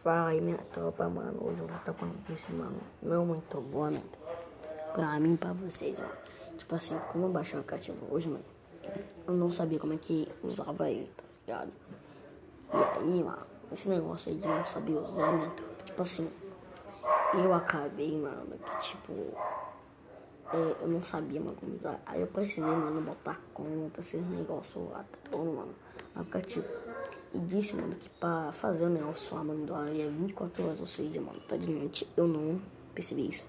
Fala aí, minha tropa, mano. Hoje eu vou estar com uma notícia, mano, não muito boa, né? Pra mim e pra vocês, mano. Tipo assim, como eu baixei o aplicativo hoje, mano, eu não sabia como é que usava ele, tá ligado? E aí, mano, esse negócio aí de não saber usar, minha tropa, tipo assim, eu acabei, mano, que tipo, eu não sabia, mano, como usar. Aí eu precisei, mano, botar conta, esses negócios lá, tá bom, mano, no aplicativo. E disse, mano, que pra fazer o negócio lá, mano, é 24 horas, ou seja, mano, tá de noite. Eu não percebi isso.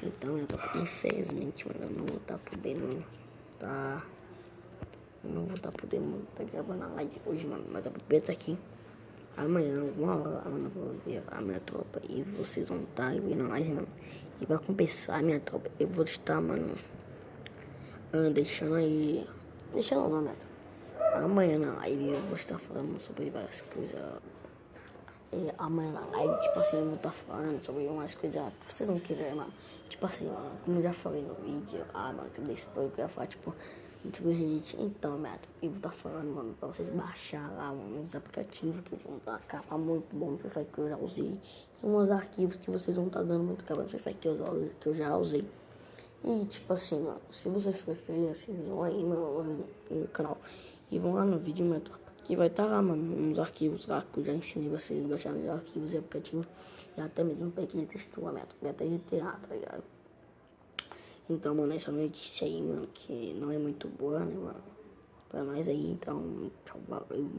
Então, infelizmente, mano, eu não vou estar podendo tá. Eu não vou estar podendo tá gravando a live hoje, mano. Mas eu vou estar aqui amanhã, alguma hora, mano, eu vou ver a minha tropa. E vocês vão estar vendo a live, mano. E pra compensar a minha tropa, eu vou estar, mano, deixando aí. Deixando lá, né? Amanhã na live eu vou estar falando sobre várias coisas. Amanhã na live, tipo assim, eu vou estar falando sobre umas coisas que vocês vão querer, mano. Tipo assim, mano, como eu já falei no vídeo, mano, que eu dei spoiler, que eu ia falar, tipo, sobre Reddit. Então, mano, eu vou estar falando, mano, pra vocês baixar lá, mano, uns aplicativos que vão dar capa muito bom no Free Fire que eu já usei. E uns arquivos que vocês vão estar dando muito capa no Free Fire que eu já usei. E tipo assim, mano, se vocês preferirem, vocês vão aí, mano, no canal e vão lá no vídeo, mano, que vai estar lá, mano, uns arquivos lá que eu já ensinei vocês a baixar os arquivos e aplicativos e até mesmo para que de textura, mano, e até GTA, tá ligado? Então, mano, essa notícia aí, mano, que não é muito boa, né, mano, pra nós aí, então, tchau, valeu.